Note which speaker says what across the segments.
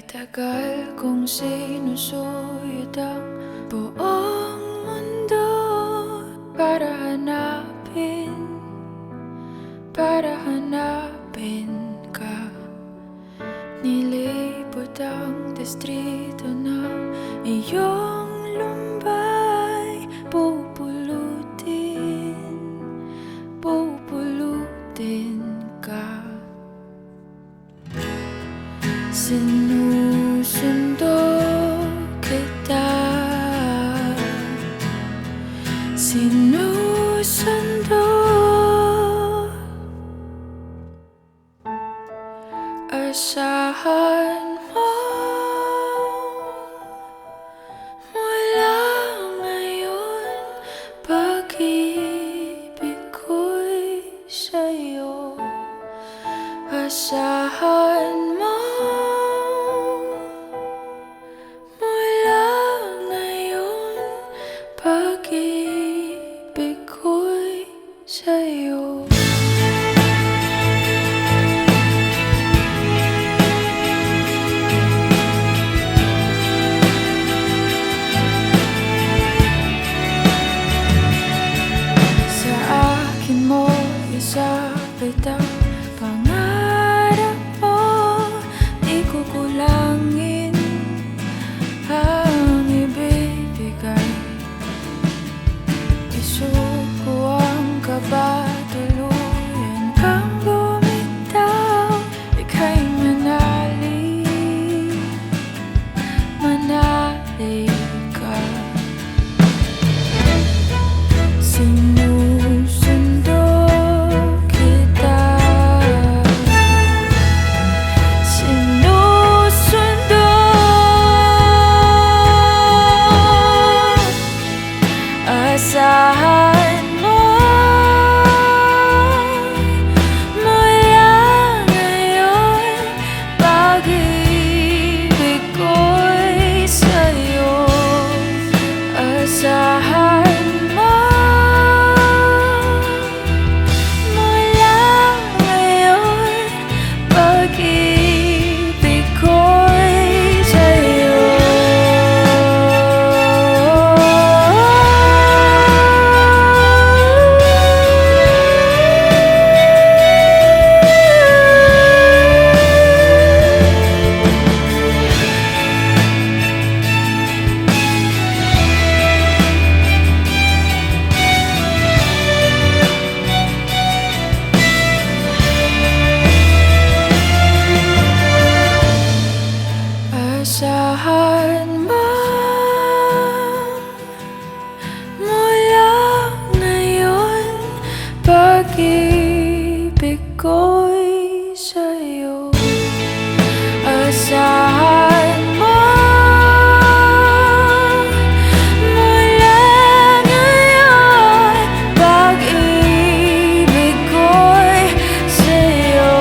Speaker 1: tagal kong sinusuyod ang buong mundo para hanapin ka. Nilibot ang distrito ng iyong lumbay. Pupulutin ka. Sinusundo kita, sinusundo. Asahan mo mula ngayon, pag-ibig ko'y sa'yo. Asahan mo mula ngayon, pag-ibig ko'y sa'yo. Sa akin mo isabit ang pangarap mo, di ko kulangin ang ibibigay. Isuko ang kaba, tuluyan kang bumitaw. Ika'y manali ka. Sinusundo kita, sinusundo. Asahan mo mula ngayon, pag-ibig ko'y sa'yo. Asahan mo mula ngayon, pag-ibig ko'y sa'yo. Asahan mo mula ngayon, pag-ibig ko'y sa'yo. Asahan mo mula ngayon, pag-ibig ko'y sa'yo.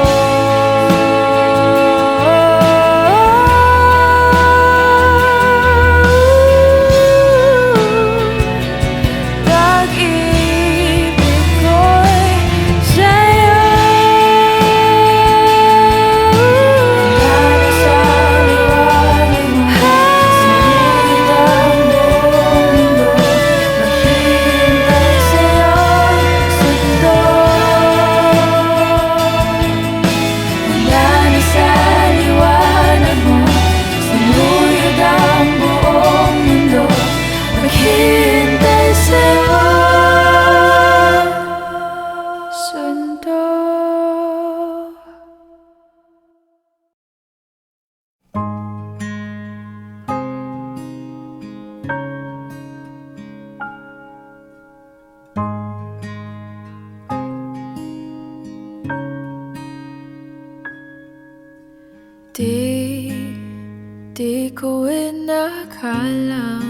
Speaker 1: Di ko inakalang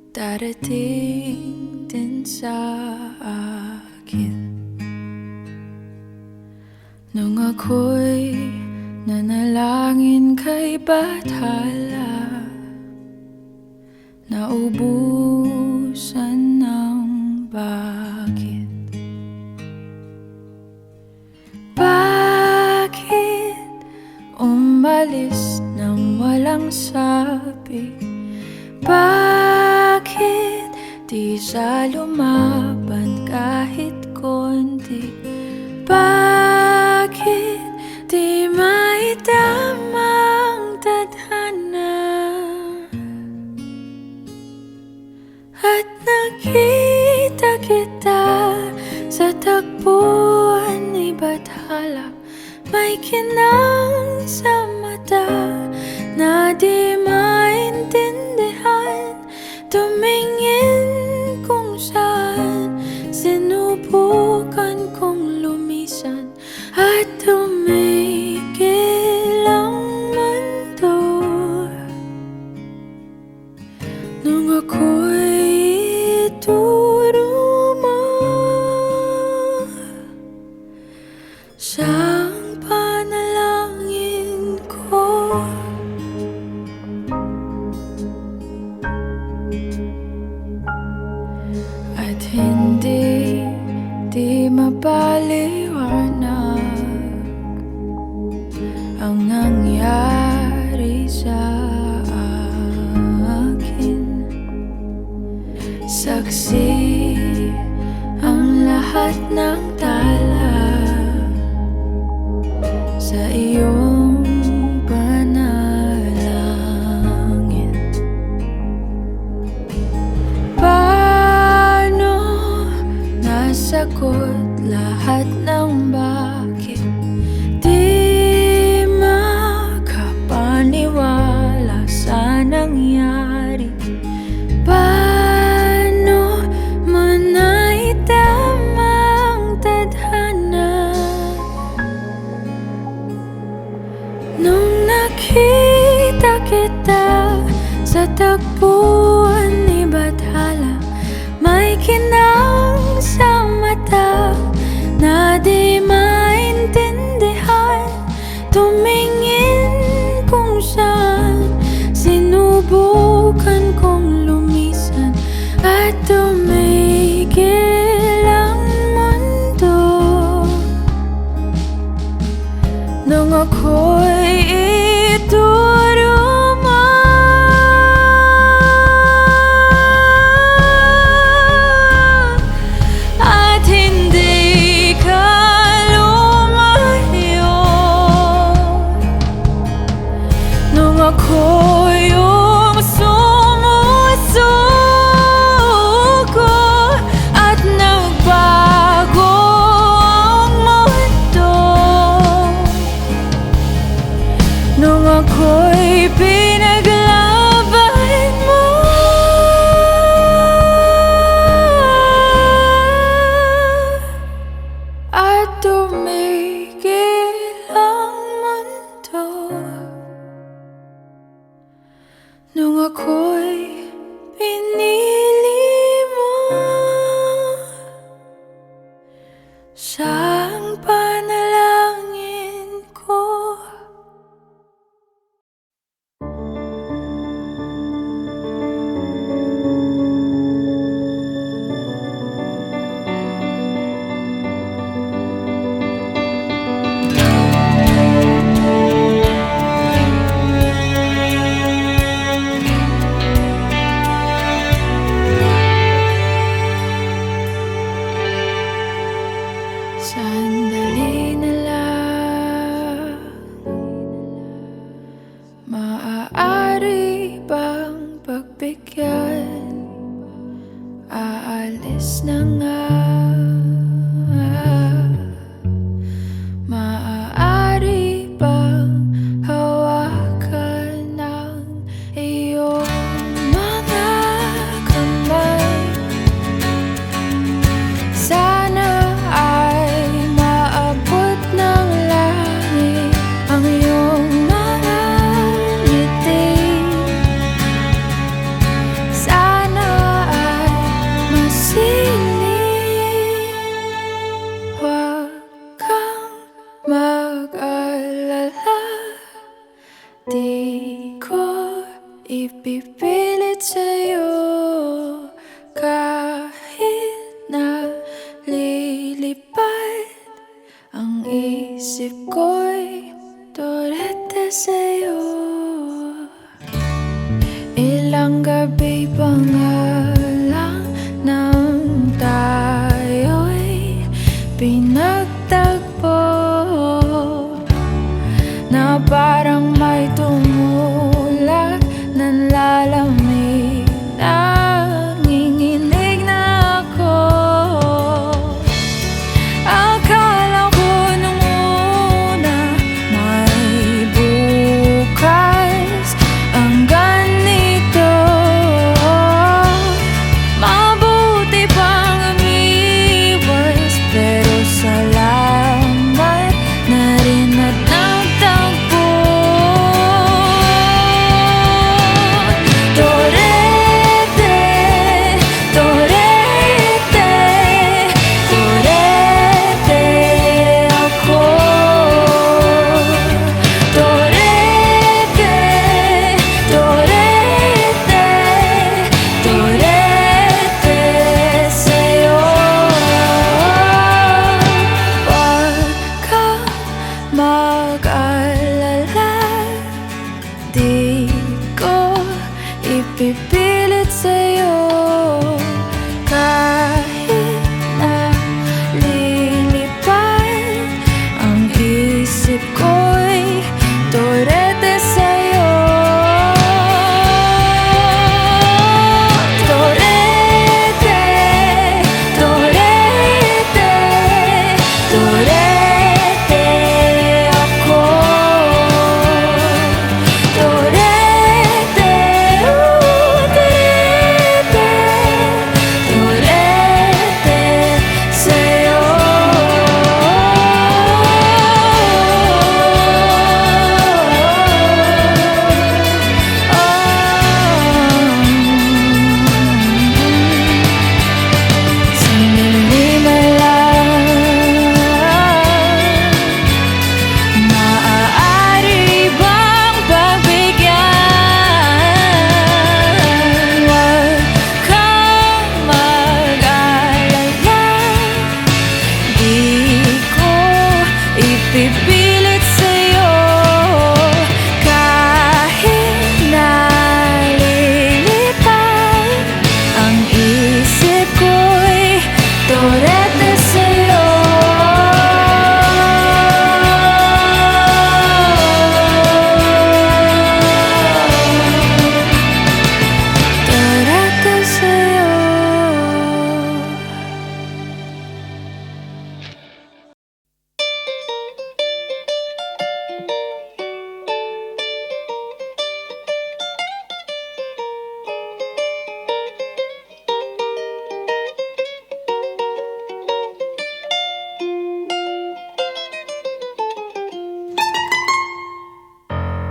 Speaker 1: darating din sa akin nung ako'y nanalangin kay Bathala, naubusan ng bakit. Bakit umalis nang walang sabi? Bakit di siya lumaban kahit konti? Bakit di maitamang tadhana? At nakita kita sa tagpuan ni Bathala, may kinang sa mata na di maintindihan. Tumingin kung saan, sinubukan kong lumisan at tumigil ang mundo. Nung ako'y ituro mo siyang panalangin ko. At hindi di mapaliwanag ang nangyari sa akin. Saksi ang lahat ng tala sa iyong panalangin. Paano nasagot lahat ng bakit? Di makapaniwala sa nangyari. Paano mo naitamang tadhana? Nung nakita kita sa tagpuan ni Bathala, may kinang sa mata na di maintindihan. Tumingin kung saan, sinubukan kong lumisan at tumigil ang mundo. Nung ako'y ituro mo at hindi ka lumayo. Nung ako yung sumusuko at nagbago ang mundo. Nung ako'y pinaglaban mo at tumigil ang mundo. Nung ako'y pinili mo siyang panalangin ko. Sandali na lang, maaari bang pagbigyan? Aalis na nga. Maaari bang hawakan ng iyong mga kamay? Sana ay maabot ng langit ang iyong mga ngiti. Sana ay masilip. Huwag kang mag-alala, di ko ipipilit sa'yo kahit na lilipad ang isip ko'y turete sa'yo. gabi pa nga lang nang tayo'y pinagtagpo, na parang may tumulak ng lalamig. Nanginginig na ako. Akala ko nung una may bukas ang ganito. Mabuti pang umiwas, pero salamat na rin at nagtagpo. Torete, torete, torete ako. Torete, torete, torete sa'yo. Huwag kang mag-alala, di ko ipipilit sa'yo. Kahit na lilipad ang isip ko'y torete sa'yo. Torete, torete, torete ako. Torete, torete, torete sa'yo. Sandali na lang, maaari bang pagbigyan? Huwag kang mag-alala, di ko ipipilit sa'yo. Kahit nalilipad ang isip ko'y torete sa'yo. Torete sa'yo.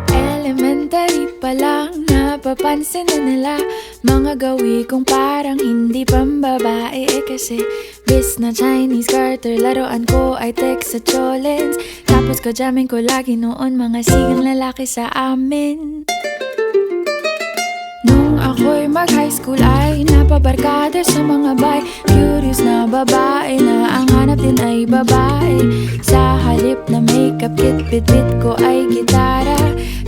Speaker 1: Elementary pa lang, napapansin na nila mga gawi kong parang hindi pambabae. Kasi bis na Chinese Carter, laruan ko ay text sa cholens. Tapos kajamin ko lagi noon mga sigang lalaki sa amin. Nung ako'y mag-high school ay napabarkada sa mga bay. Curious na babae na ang hanap din ay babae. Sa halip na makeup kit, bit-bit ko ay gitara.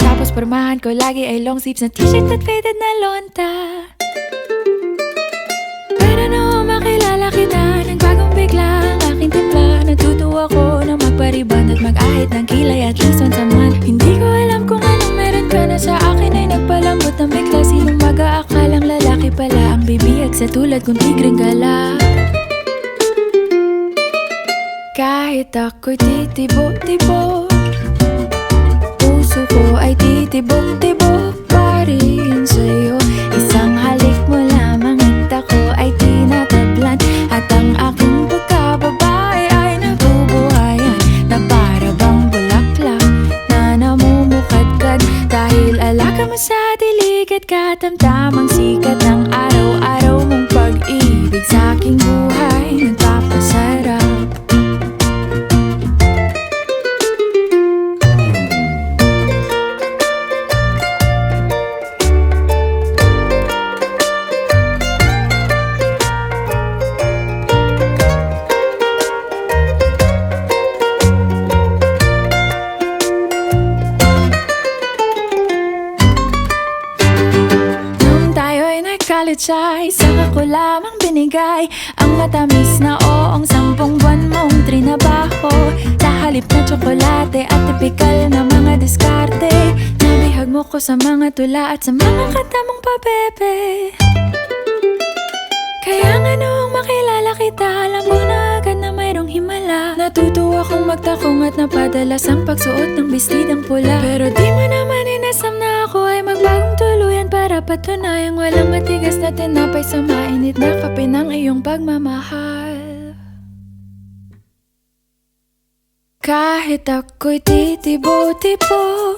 Speaker 1: Tapos pormahan ko lagi ay long sleeves na t-shirt at faded na lonta. Pero nung makilala kita, nagbagong bigla ang aking timpla. Natutuwa ko na magpariban at mag-ahit ng kilay at least once a month. Hindi ko alam kung anong meron ka na sa akin ay nagpalambot ng bigla. Sinong mag-aakalang lalaki pala ang bibiyag sa tulad kong tigreng gala. Kahit ako'y titibo-tibo, puso ko ay titibok-tibok pa rin sa'yo. Isang halik mo lamang at ako ay tinatablan. At ang aking pagkababae ay nabubuhayan na para bang bulaklak na namumukadkad. Dahil alaka mo sa dilig at katamtamang sikat ng araw-araw mong pag-ibig sa aking buhay nagpapasarap. apologize. Saka ko lamang binigay ang matamis na oong 10 buwan mong trinabaho. Sa halip na tsokolate at tipikal na mga diskarte, nabihag mo ko sa mga tula at sa mga kata mong pabebe. Kaya nga noong makilala kita, alam ko na agad na mayroong himala. Natutuwa kong magtakong at napadalas ang pagsuot ng bestidang pula. Pero di mo naman inasam na ako ay magbagong tuluyan para patunayang walang matigas na tinapay sa mainit na kape ng iyong pagmamahal. Kahit ako'y titibo-tibo,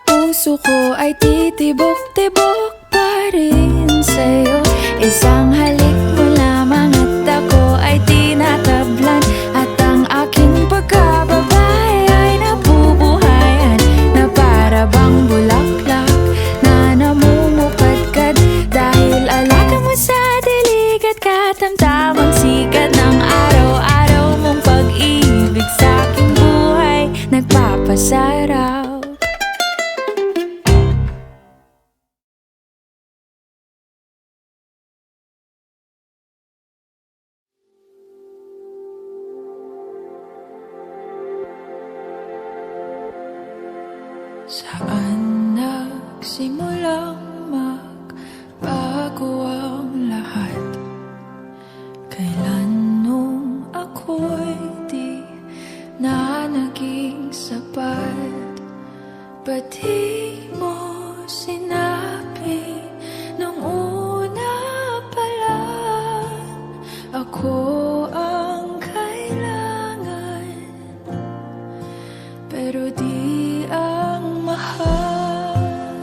Speaker 1: puso ko ay titibok-tibok pa rin sa'yo. Isang halik mo lamang at ako ay tinatablan, at ang aking pagkababae ay nabubuhayan na para bang bulaklak na namumukadkad. Dahil alaga mo sa dilig at katamtamang sikat ng araw-araw mong pag-ibig sa aking buhay nagpapasarap. Saan nagsimulang magbago ang lahat? Kailan nung ako'y di na naging sapat? Ba't di mo sinabi nung una pa lang ako ang kailangan, pero di ang mahal?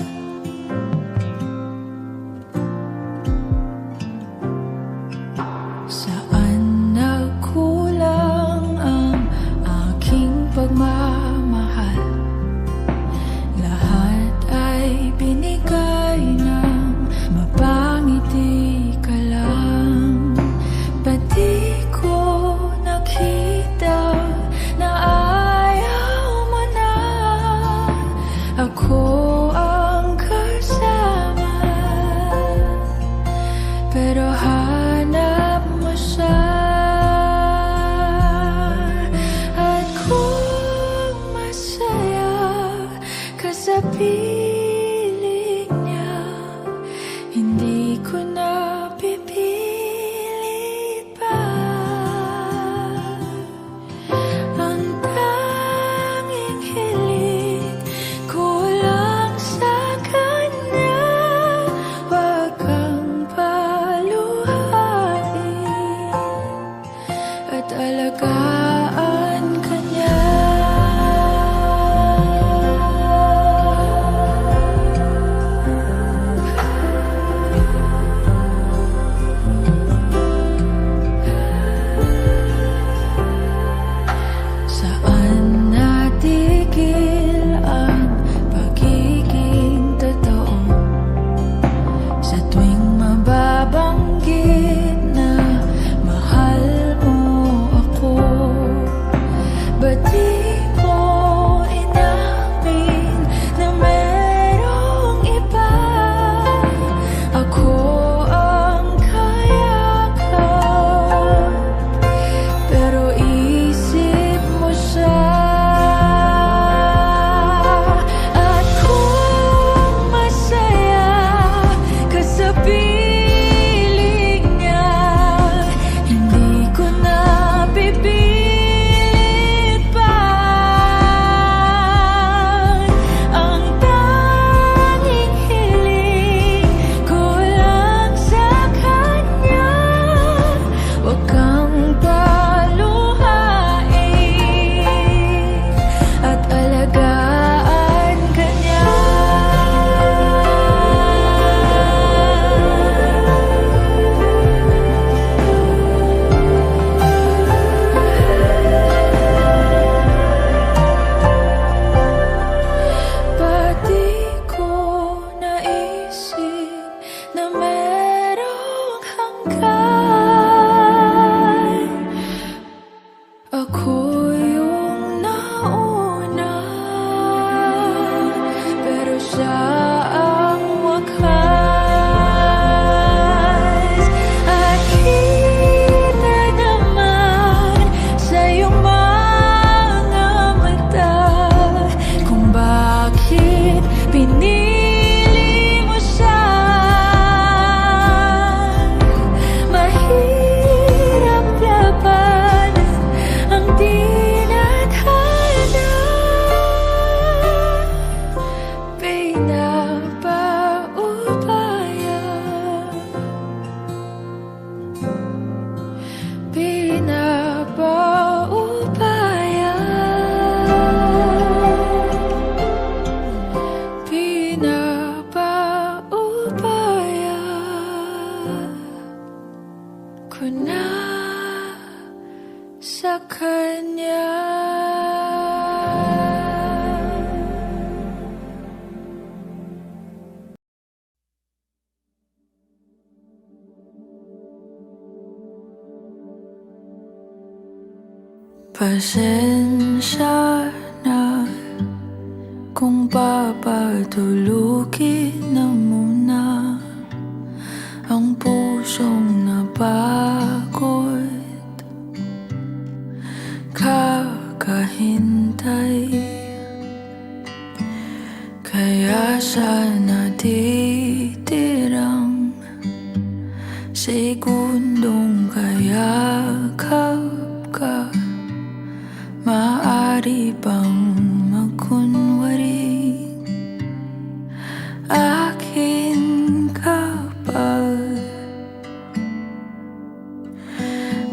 Speaker 1: pinapaubaya ko na sa kanya. Pasensya na kung papatulugin na muna ang pusong napagod, kakahintay. Kaya sana titirang segundong kayakap ka, maaari bang magkunwari akin kapag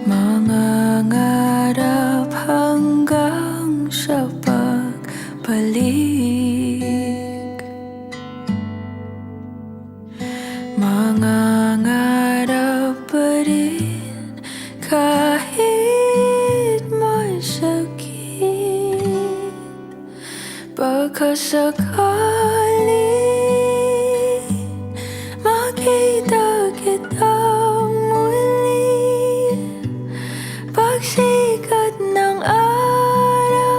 Speaker 1: mangangarap hanggang sa pagbalik, mangangarap pa rin kahit masakit. Baka sakali makita kita muli, pagsikat ng araw,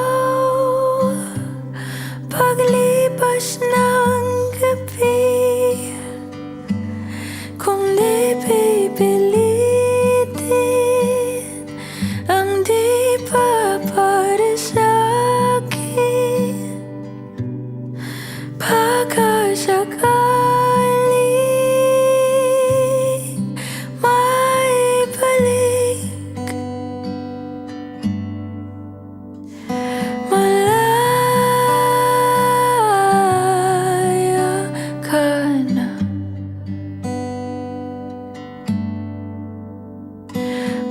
Speaker 1: paglipas ng gabi. Kung di pipilitin ang di pa para sa'kin, pagkasakaling maibalik, malaya ka na,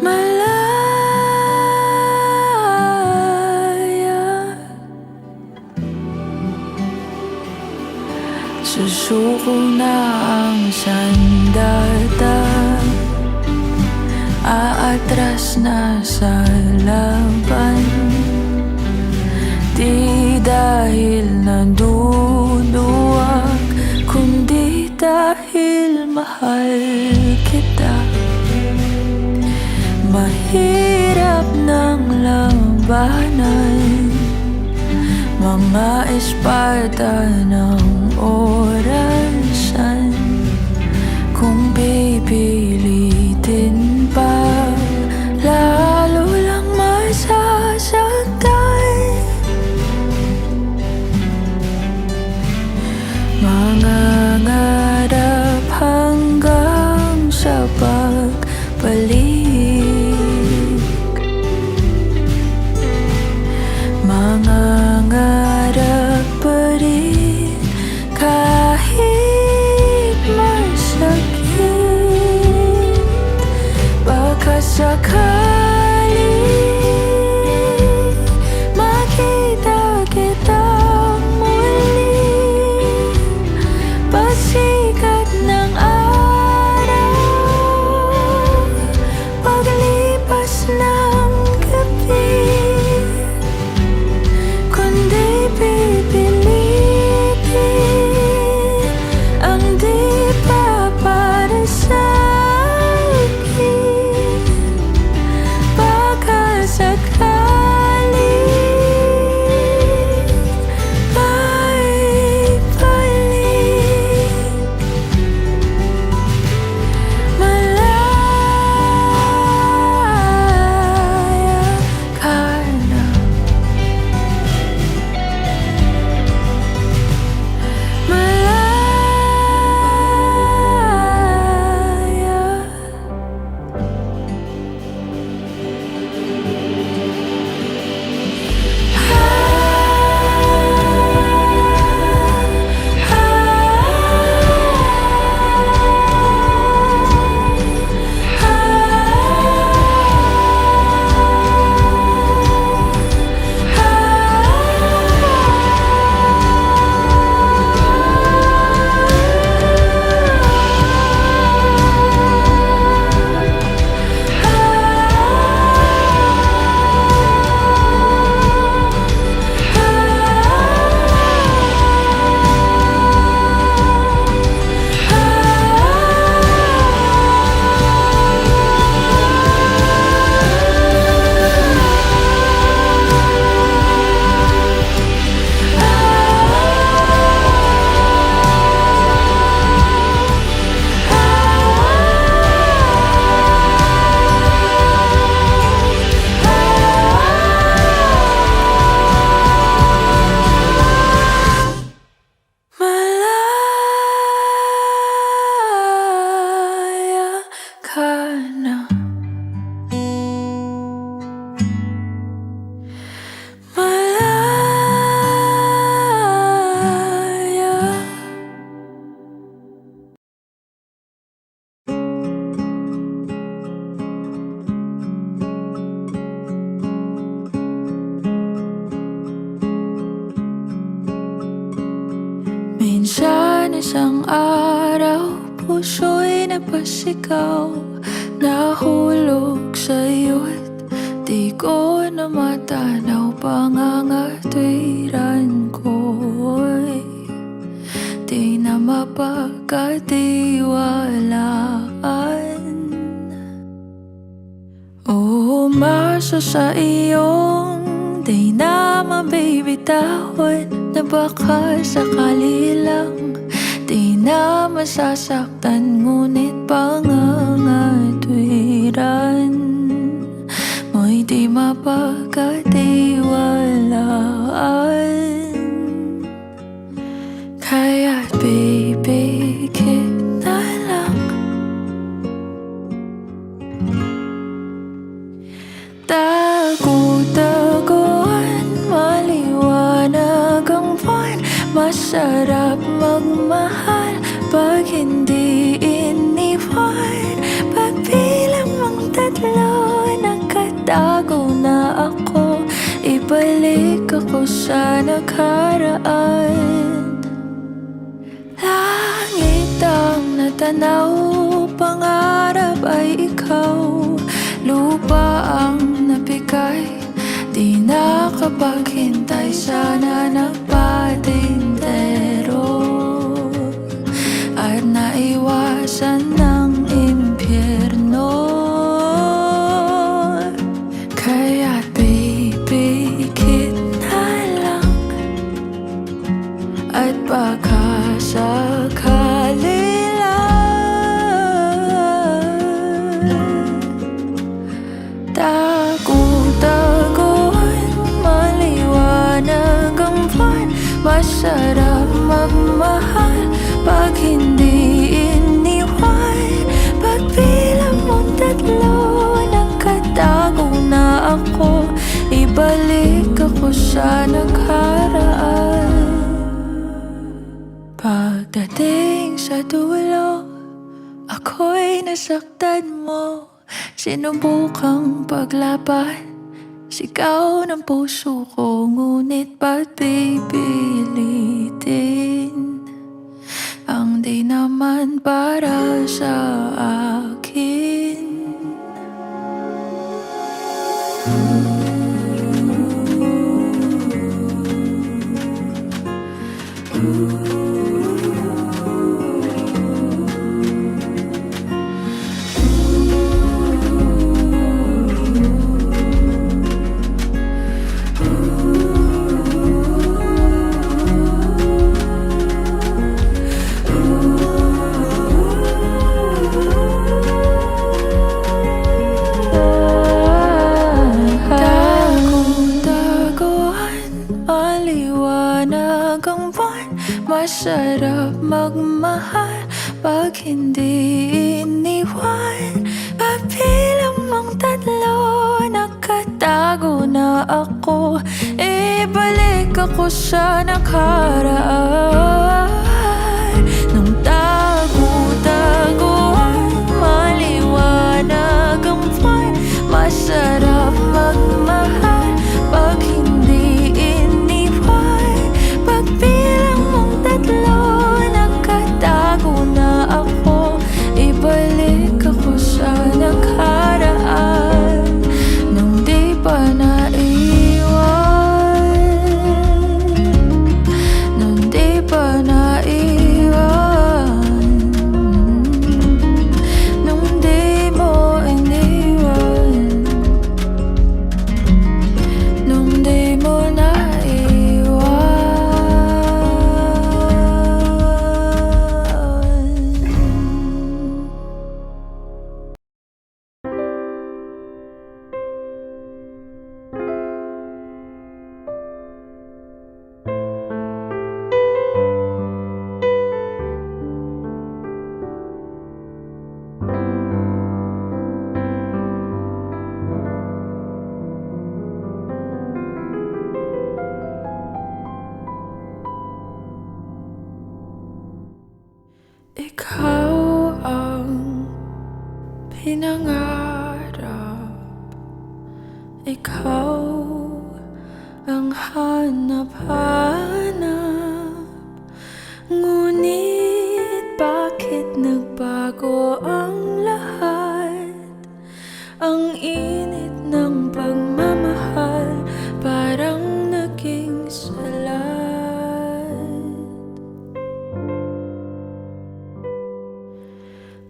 Speaker 1: malaya. Susuko na ang sandata, aatras na sa laban. Di dahil naduduwag, kundi dahil mahal kita. Mahirap ng labanan, mga espada ng orasan. Kung pipilitin pa, lalo lang masasaktan. Mangangarap hanggang sa pagbalik, mangangarap pa rin kahit masakit. Baka sakali makita kita muli, puso'y napasigaw, nahulog sa'yo't di ko na matanaw. Pangangatwiran ko'y di na mapagkatiwalaan. Umasa sa iyong di na mabibitawan, na baka sakali lang di na masasaktan. Ngunit pangangatwiran mo'y di mapagkatiwalaan. Kaya't bibigit na lang, tago-taguan, maliwanag ang buwan. Masarap magmahal pag hindi iniwan. Pagbilang mong tatlo, nakatago na ako. Ibalik ako sa nakaraan. Langit ang natanaw, pangarap ay ikaw. Lupa ang nabigay, di nakapaghintay. Sana nagpatintero at naiwasan ng impyerno. Kaya't bibigit na lang, at baka sakali tago-taguan, maliwanag ang buwan. Masarap magmahal pag hindi iniwan. Pagbilang mong tatlo, nakatago na ako. Ibalik ako sa nakaraan. Pagdating sa dulo, ako'y nasaktan mo. Sinubukang paglaban, sigaw ng puso ko. Ngunit ba't pipilitin ang di naman para sa akin? Masarap magmahal pag hindi iniwan. Pagbilang mong tatlo, nakatago na ako. Ibalik ako sa nakaraan. Nung tago-taguan, maliwanag ang buwan. Masarap magmahal pag hindi iniwan. Pagbilang mong tatlo, nakatago na ako. Ibalik ako sa nakaraan. Nung di pa naiwan, nung di pa naiwan, nung di mo iniwan, nung di mo naiwan. Ikaw ang pinangarap, ikaw ang hanap-hanap. Ngunit bakit nagbago? nagbago ang lahat. Ang init ng pagmamahal parang naging salat.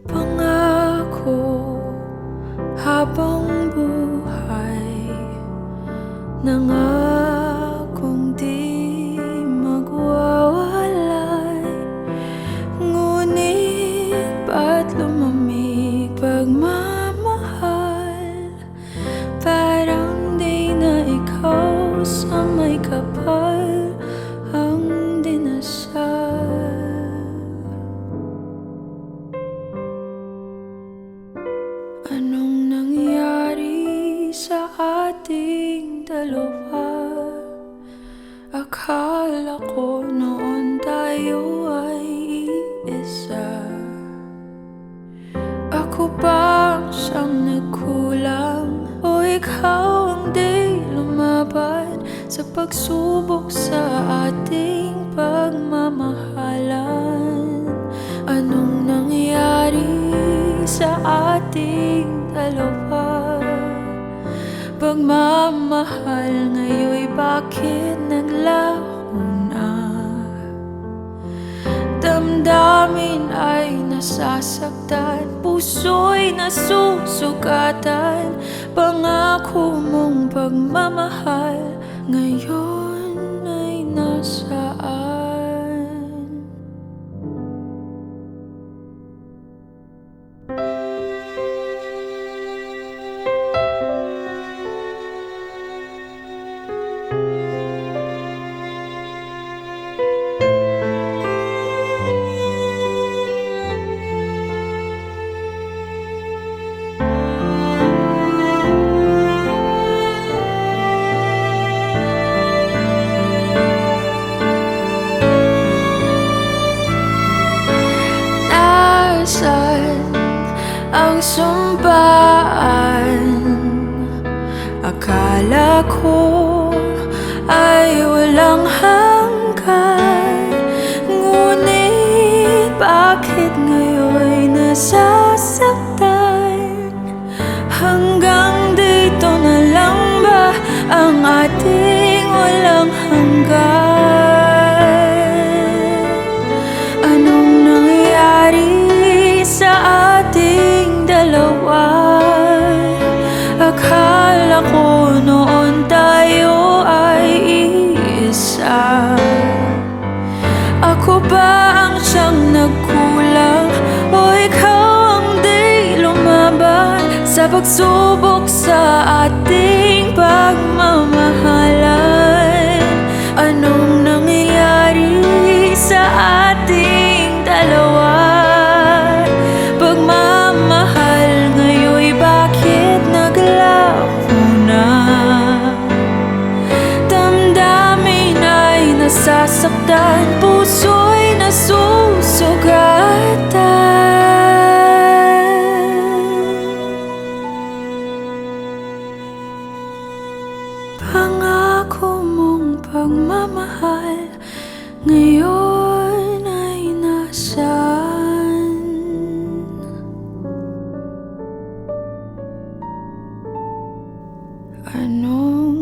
Speaker 1: Pangako habang buhay, nangakong di magwawalay. Ngunit ba't lumamig pagmamahal? Parang di na ikaw sa may kapal ang dinasal. Anong nangyari sa ating dalawa? Akala ko noon tayo ay iisa. Ako ba siyang nagkulang o ikaw ang di lumaban sa pagsubok sa ating pagmamahalan? Anong nangyari sa ating dalawa? Pagmamahal ngayon'y bakit naglaho na? Damdamin ay nasasaktan, puso'y nasusugatan. Pangako mong pagmamahal ngayon ay nasaan? Nasaan ang sumpaan? Akala ko ay walang hanggan. Ngunit bakit ngayon'y nasasaktan? Hanggang dito na lang ba ang ating walang hanggan? Anong nangyari sa ating dalawa? Akala ko noon tayo ay iisa. Ako ba ang siyang nagkulang o ikaw ang di lumaban sa pagsubok sa ating pagmamahalan? Anong nangyari sa ating dalawa? Pagmamahal ngayon'y bakit naglaho na? Damdamin ay nasasaktan, puso'y nasusugatan. Pangako mong pagmamahal ngayon ay nasaan? Anong